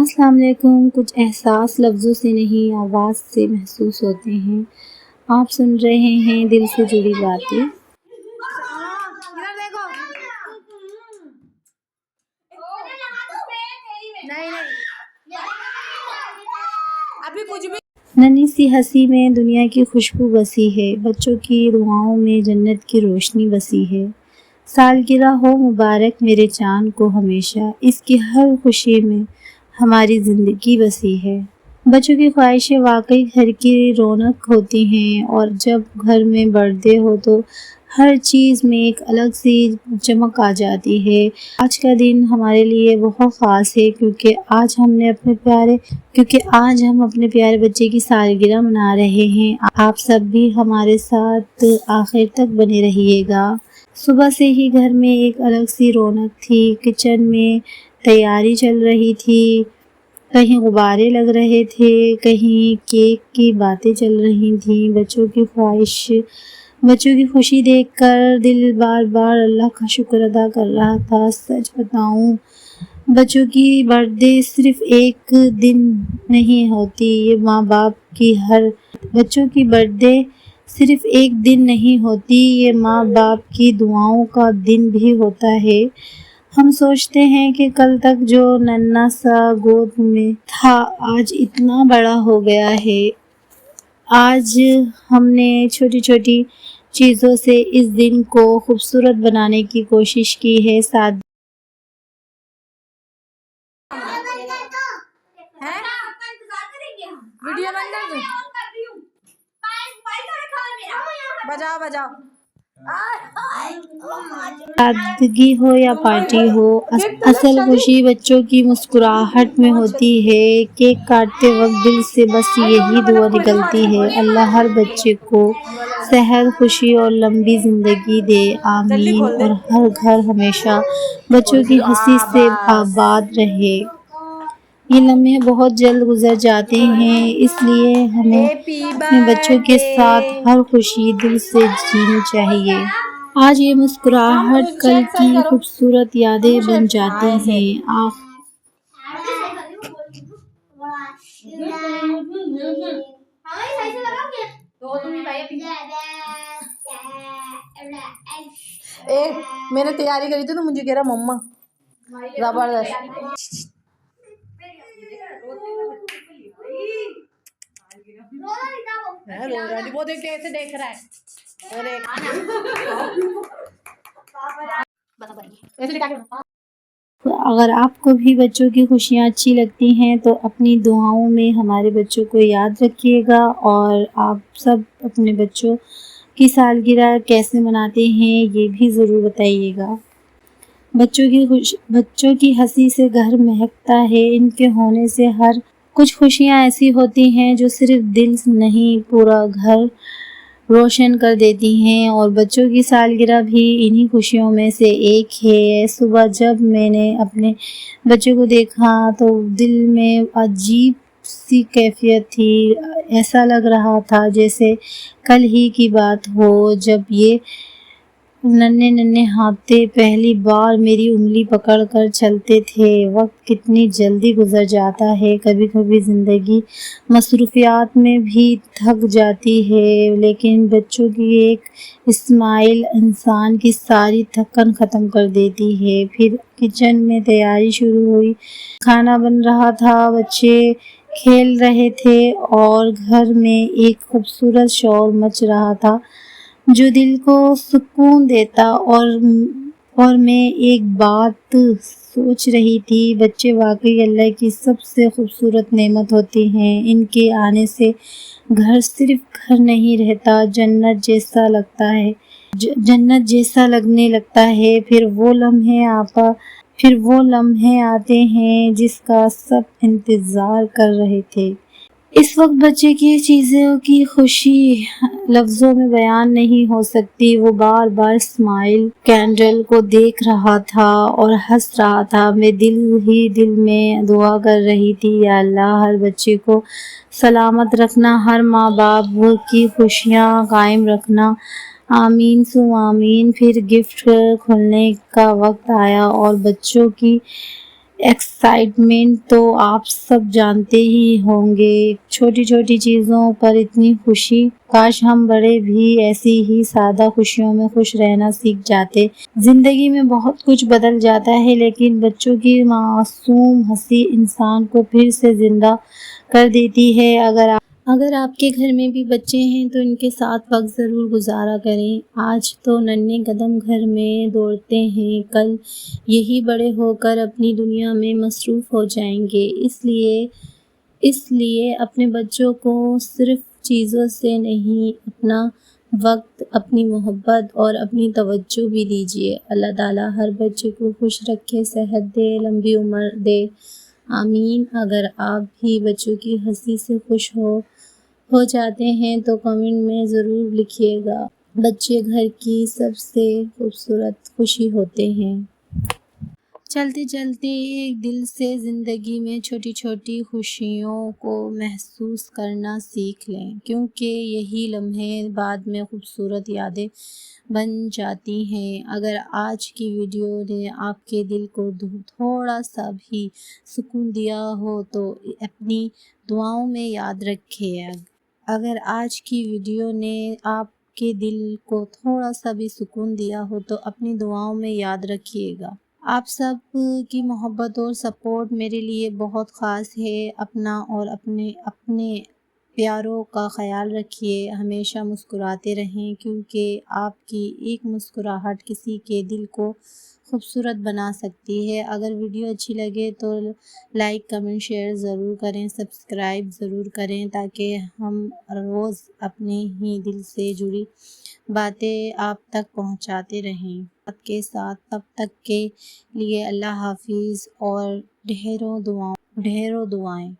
السلام علیکم۔ کچھ احساس لفظوں سے نہیں آواز سے محسوس ہوتے ہیں۔ آپ سن رہے ہیں دل سے جڑی باتیں۔ ننھی سی ہنسی میں دنیا کی خوشبو بسی ہے، بچوں کی دعاؤں میں جنت کی روشنی بسی ہے۔ سالگرہ ہو مبارک میرے چاند کو ہمیشہ، اس کی ہر خوشی میں ہماری زندگی بسی ہے۔ بچوں کی خواہشیں واقعی گھر کی رونق ہوتی ہیں، اور جب گھر میں برتھ ڈے ہو تو ہر چیز میں ایک الگ سی چمک آ جاتی ہے۔ آج کا دن ہمارے لیے بہت خاص ہے کیونکہ آج ہم اپنے پیارے بچے کی سالگرہ منا رہے ہیں۔ آپ سب بھی ہمارے ساتھ آخر تک بنے رہیے گا۔ صبح سے ہی گھر میں ایک الگ سی رونق تھی، کچن میں تیاری چل رہی تھی، کہیں غبارے لگ رہے تھے، کہیں کیک کی باتیں چل رہی تھیں۔ بچوں کی خوشی دیکھ کر دل بار بار اللہ کا شکر ادا کر رہا تھا۔ سچ بتاؤں، بچوں کی برتھ ڈے صرف ایک دن نہیں ہوتی، یہ ماں باپ کی دعاؤں کا دن بھی ہوتا ہے۔ ہم سوچتے ہیں کہ کل تک جو ننھا سا گود میں تھا آج اتنا بڑا ہو گیا ہے۔ آج ہم نے چھوٹی چھوٹی چیزوں سے اس دن کو خوبصورت بنانے کی کوشش کی ہے۔ سادگی ہو یا پارٹی ہو، اصل خوشی بچوں کی مسکراہٹ میں ہوتی ہے۔ کیک کاٹتے وقت دل سے بس یہی دعا نکلتی ہے، اللہ ہر بچے کو صحت، خوشی اور لمبی زندگی دے، آمین۔ اور ہر گھر ہمیشہ بچوں کی ہنسی سے آباد رہے۔ یہ لمحے بہت جلد گزر جاتے ہیں، اس لیے ہمیں اپنے بچوں کے ساتھ ہر خوشی دل سے جینی چاہیے۔ آج یہ مسکراہٹ کل کی خوبصورت یادیں بن جاتی ہیں۔ میں نے تیاری کری تھی تو مجھے کہہ رہا مما زبردست۔ وہ دیکھ کیسے دیکھ رہا ہے۔ اگر آپ کو بھی بچوں کی خوشیاں اچھی لگتی ہیں تو اپنی دعاؤں میں ہمارے بچوں کو یاد رکھیے گا، اور آپ سب اپنے بچوں کی سالگرہ کیسے مناتے ہیں یہ بھی ضرور بتائیے گا۔ بچوں کی ہنسی سے گھر مہکتا ہے، ان کے ہونے سے کچھ خوشیاں ایسی ہوتی ہیں جو صرف دل نہیں پورا گھر روشن کر دیتی ہیں، اور بچوں کی سالگرہ بھی انہی خوشیوں میں سے ایک ہے۔ صبح جب میں نے اپنے بچوں کو دیکھا تو دل میں عجیب سی کیفیت تھی، ایسا لگ رہا تھا جیسے کل ہی کی بات ہو جب یہ ننھے ہاتھیں پہلی بار میری انگلی پکڑ کر چلتے تھے۔ وقت کتنی جلدی گزر جاتا ہے، کبھی کبھی زندگی مصروفیات میں بھی تھک جاتی ہے، لیکن بچوں کی ایک اسمائل انسان کی ساری تھکن ختم کر دیتی ہے۔ پھر کچن میں تیاری شروع ہوئی، کھانا بن رہا تھا، بچے کھیل رہے تھے اور گھر میں ایک خوبصورت شور مچ رہا تھا جو دل کو سکون دیتا۔ اور میں ایک بات سوچ رہی تھی، بچے واقعی اللہ کی سب سے خوبصورت نعمت ہوتے ہیں، ان کے آنے سے گھر صرف گھر نہیں رہتا، جنت جیسا لگنے لگتا ہے۔ پھر وہ لمحے آتے ہیں جس کا سب انتظار کر رہے تھے۔ اس وقت بچے کی چیزوں کی خوشی لفظوں میں بیان نہیں ہو سکتی۔ وہ بار بار اسمائل کینڈل کو دیکھ رہا تھا اور ہنس رہا تھا۔ میں دل ہی دل میں دعا کر رہی تھی، یا اللہ ہر بچے کو سلامت رکھنا، ہر ماں باپ کی خوشیاں قائم رکھنا، آمین ثم آمین۔ پھر گفٹ کھولنے کا وقت آیا اور بچوں کی ایکسائٹمنٹ تو آپ سب جانتے ہی ہوں گے، چھوٹی چھوٹی چیزوں پر اتنی خوشی، کاش ہم بڑے بھی ایسی ہی سادہ خوشیوں میں خوش رہنا سیکھ جاتے۔ زندگی میں بہت کچھ بدل جاتا ہے لیکن بچوں کی معصوم ہنسی انسان کو پھر سے زندہ کر دیتی ہے۔ اگر آپ کے گھر میں بھی بچے ہیں تو ان کے ساتھ وقت ضرور گزارا کریں۔ آج تو ننھے قدم گھر میں دوڑتے ہیں، کل یہی بڑے ہو کر اپنی دنیا میں مصروف ہو جائیں گے۔ اس لیے اپنے بچوں کو صرف چیزوں سے نہیں، اپنا وقت، اپنی محبت اور اپنی توجہ بھی دیجیے۔ اللہ تعالیٰ ہر بچے کو خوش رکھے، صحت دے، لمبی عمر دے، آمین۔ اگر آپ بھی بچوں کی ہنسی سے خوش ہو جاتے ہیں تو کمنٹ میں ضرور لکھیے گا۔ بچے گھر کی سب سے خوبصورت خوشی ہوتے ہیں۔ چلتے چلتے ایک دل سے زندگی میں چھوٹی چھوٹی خوشیوں کو محسوس کرنا سیکھ لیں، کیونکہ یہی لمحے بعد میں خوبصورت یادیں بن جاتی ہیں۔ اگر آج کی ویڈیو نے آپ کے دل کو تھوڑا سا بھی سکون دیا ہو تو اپنی دعاؤں میں یاد رکھیں۔ اگر آج کی ویڈیو نے آپ کے دل کو تھوڑا سا بھی سکون دیا ہو تو اپنی دعاؤں میں یاد رکھیے گا۔ آپ سب کی محبت اور سپورٹ میرے لیے بہت خاص ہے۔ اپنا اور اپنے پیاروں کا خیال رکھیے، ہمیشہ مسکراتے رہیں، کیونکہ آپ کی ایک مسکراہٹ کسی کے دل کو خوبصورت بنا سکتی ہے۔ اگر ویڈیو اچھی لگے تو لائک، کمنٹ، شیئر ضرور کریں، سبسکرائب ضرور کریں تاکہ ہم روز اپنے ہی دل سے جڑی باتیں آپ تک پہنچاتے رہیں۔ آپ کے ساتھ تب تک کے لیے اللہ حافظ اور ڈھیروں دعائیں۔